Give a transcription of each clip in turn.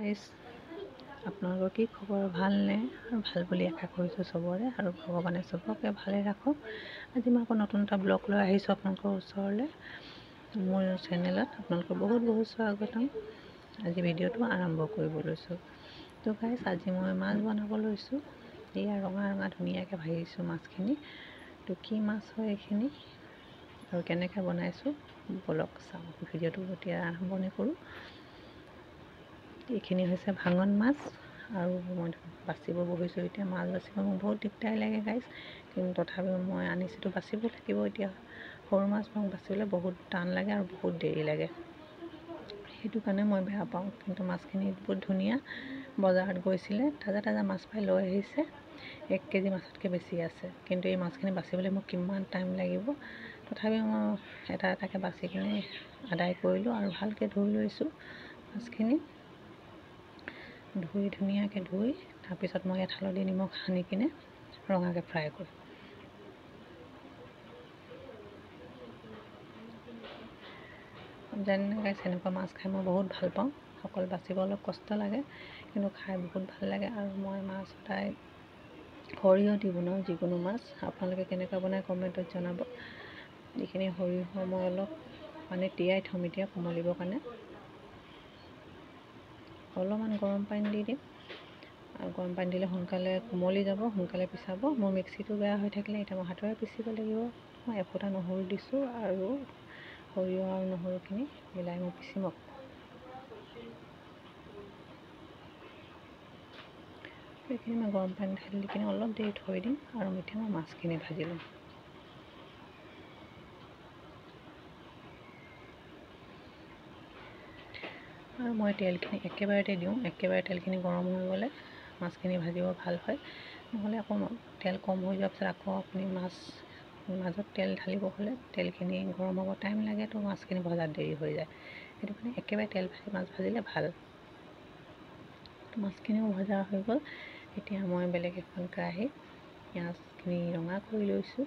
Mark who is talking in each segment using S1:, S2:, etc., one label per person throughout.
S1: Guys, আপোনালোকৰ কি খবৰ? ভালনে? আৰু ভাল বুলি আশা কৰিছোঁ চবৰে, আৰু ভগৱানে চবকে ভালে ৰাখক। আজি মই আকৌ নতুন এটা ব্লগ লৈ আহিছোঁ আপোনালোকৰ ওচৰলৈ। মোৰ চেনেলত আপোনালোকৰ বহুত বহুত স্বাগতম। আজি ভিডিঅ'টো আৰম্ভ কৰিব লৈছোঁ। তো গাইজ, আজি মই মাছ বনাব লৈছোঁ। এয়া ৰঙা ৰঙা ধুনীয়াকৈ ভাজিছোঁ মাছখিনি। তো কি মাছ হয় এইখিনি আৰু কেনেকৈ বনাইছোঁ বলক চাওঁ। ভিডিঅ'টো এতিয়া আৰম্ভণি কৰোঁ। এইখিনি হৈছে ভাঙন মাছ, আৰু মই বাচিব বহিছোঁ। এতিয়া মাছ বাচিব মোক বহুত দিগদাৰ লাগে গাইজ, কিন্তু তথাপিও মই আনিছিলোঁ, বাচিব লাগিব। এতিয়া সৰু মাছ মোক বাচিবলৈ বহুত টান লাগে আৰু বহুত দেৰি লাগে, সেইটো কাৰণে মই বেয়া পাওঁ। কিন্তু মাছখিনি বহুত ধুনীয়া। বজাৰত গৈছিলে, তাজা তাজা মাছ পাই লৈ আহিছে। 1 কেজি মাছতকৈ বেছি আছে, কিন্তু এই মাছখিনি বাচিবলৈ মোক কিমান টাইম লাগিব। তথাপিও মই এটা এটাকৈ বাচি কিনে আদায় কৰিলোঁ আৰু ভালকৈ ধুই লৈছোঁ মাছখিনি। ধুনীয়াকৈ ধুই তাৰপিছত মই ইয়াত হালধি নিমখ সানি কিনে ৰঙাকৈ ফ্ৰাই কৰিম। যেনেকৈ এনেকুৱা মাছ খাই মই বহুত ভাল পাওঁ। অকল বাচিব অলপ কষ্ট লাগে, কিন্তু খাই বহুত ভাল লাগে। আৰু মই মাছ সদায় সৰিয়হ দি বনাওঁ যিকোনো মাছ। আপোনালোকে কেনেকৈ বনায় কমেণ্টত জনাব। যিখিনি সৰিয়হ মই অলপ তিয়াই থ'ম এতিয়া কোমলিবৰ কাৰণে। অলপমান গৰম পানী দি দিম, আৰু গৰম পানী দিলে সোনকালে কোমলি যাব, সোনকালে পিচাব। মোৰ মিক্সিটো বেয়া হৈ থাকিলে এতিয়া মই হাতেৰে পিচিব লাগিব। মই এফুটা নহৰু দিছোঁ, আৰু সৰিয়হ আৰু নহৰুখিনি মিলাই মই পিচিম। এইখিনি মই গৰম পানী ঢালি দি কিনে অলপ দেৰি থৈ দিম, আৰু এতিয়া মই মাছখিনি ভাজি ল'ম। আৰু মই তেলখিনি একেবাৰতে দিওঁ, একেবাৰে তেলখিনি গৰম হৈ গ'লে মাছখিনি ভাজিব ভাল হয়। নহ'লে আকৌ তেল কম হৈ যোৱাৰ পিছত আকৌ আপুনি মাজত তেল ঢালিব হ'লে তেলখিনি গৰম হ'ব টাইম লাগে, তো মাছখিনি ভজাত দেৰি হৈ যায়। সেইটো কাৰণে একেবাৰে তেল ভাজি মাছ ভাজিলে ভাল। মাছখিনিও ভজা হৈ গ'ল। এতিয়া মই বেলেগ এখন কেৰাহীত পিঁয়াজখিনি ৰঙা কৰি লৈছোঁ,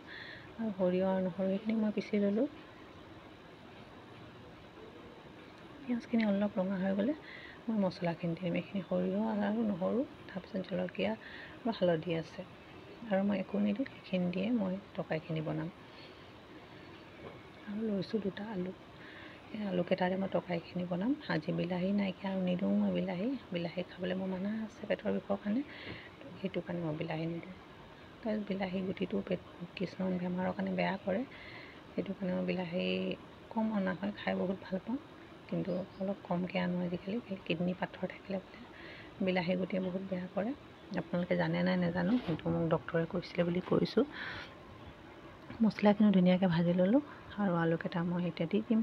S1: আৰু সৰিয়হ আৰু নহৰু এইখিনি মই পিচি ল'লোঁ। পিঁয়াজখিনি অলপ ৰঙা হৈ গ'লে মই মছলাখিনি দিম। এইখিনি সৰিয়হ আৰু নহৰু, তাৰপিছত জলকীয়া আৰু হালধি আছে, আৰু মই একো নিদিওঁ। সেইখিনি দিয়ে মই তৰকাৰীখিনি বনাম। আৰু লৈছোঁ 2টা আলু। এই আলুকেইটাৰে মই তৰকাৰীখিনি বনাম। আজি বিলাহী নাইকিয়া, আৰু নিদিওঁ মই বিলাহী খাবলৈ মোৰ মানা আছে পেটৰ বিষৰ কাৰণে, তো সেইটো কাৰণে মই বিলাহী নিদিওঁ। বিলাহী গুটিটো কিছুমান বেমাৰৰ কাৰণে বেয়া কৰে, সেইটো কাৰণে মই বিলাহী কম অনা হয়। খাই বহুত ভাল পাওঁ, কিন্তু অলপ কমকৈ আনো আজিকালি। কিডনী পাথৰ থাকিলে বোলে বিলাহী গুটিয়ে বহুত বেয়া কৰে। আপোনালোকে জানে নাই নাজানো, কিন্তু মোক ডক্টৰে কৈছিলে বুলি কৈছোঁ। মছলাখিনি ধুনীয়াকৈ ভাজি ল'লোঁ, আৰু আলুকেইটা মই এতিয়া দি দিম।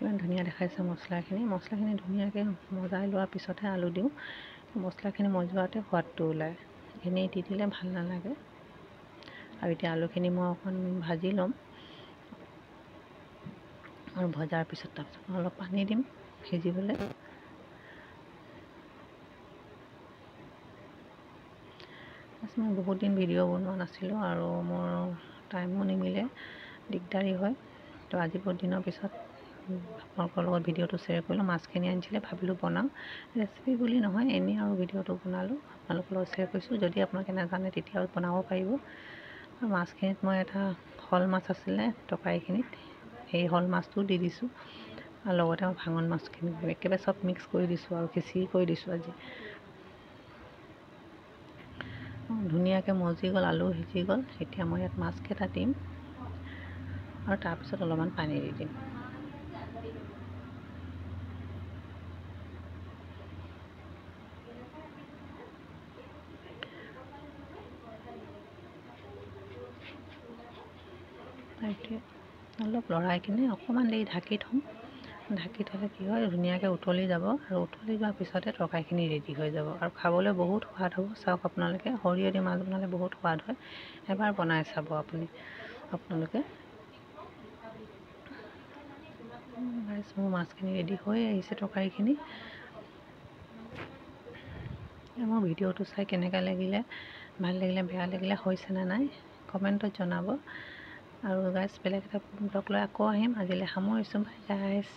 S1: ইমান ধুনীয়া দেখাইছে মছলাখিনি ধুনীয়াকৈ মজাই লোৱাৰ পিছতহে আলু দিওঁ। মছলাখিনি মজোৱাতে সোৱাদটো ওলায়, এনেই দি দিলে ভাল নালাগে। আৰু এতিয়া আলুখিনি মই অকণ ভাজি ল'ম, আৰু ভজাৰ পিছত তাৰপিছত মই অলপ পানী দিম সিজিবলৈ। মই বহুত দিন ভিডিঅ' বনোৱা নাছিলোঁ, আৰু মোৰ টাইমো নিমিলে, দিগদাৰী হয়। তো আজি বহুত দিনৰ পিছত আপোনালোকৰ লগত ভিডিঅ'টো শ্বেয়াৰ কৰিলোঁ। মাছখিনি আনিছিলে, ভাবিলোঁ বনাওঁ। ৰেচিপি বুলি নহয়, এনেই আৰু ভিডিঅ'টো বনালোঁ, আপোনালোকৰ লগত শ্বেয়াৰ কৰিছোঁ। যদি আপোনালোকে নাজানে তেতিয়াও বনাব পাৰিব। আৰু মাছখিনিত মই এটা শ'ল মাছ আছিলে তৰকাৰীখিনিত, সেই শ'ল মাছটোও দি দিছোঁ, আৰু লগতে মই ভাঙন মাছখিনি একেবাৰে চব মিক্স কৰি দিছোঁ, আৰু খিচিৰি কৰি দিছোঁ আজি। ধুনীয়াকৈ মজি গ'ল, আলু সিজি গ'ল। এতিয়া মই ইয়াত মাছকেইটা দিম, আৰু তাৰপিছত অলপমান পানী দি দিম। অলপ লৰাই কিনে অকণমান দেৰি ঢাকি থ'ম। ঢাকি থ'লে কি হয়, ধুনীয়াকৈ উতলি যাব, আৰু উতলি যোৱাৰ পিছতে তৰকাৰীখিনি ৰেডি হৈ যাব, আৰু খাবলৈ বহুত সোৱাদ হ'ব। চাওক আপোনালোকে, সৰিয়হ দি মাছ বনালে বহুত সোৱাদ হয়। এবাৰ বনাই চাব আপোনালোকে। মোৰ মাছখিনি ৰেডি হৈ আহিছে, তৰকাৰীখিনি। মোৰ ভিডিঅ'টো চাই কেনেকৈ লাগিলে, ভাল লাগিলে বেয়া লাগিলে, হৈছেনে নাই কমেণ্টত জনাব। আৰু গাইজ বেলেগ এটা ব্লগ লৈ আকৌ আহিম। আজিলৈ সামৰিছোঁ, বাই গাইজ।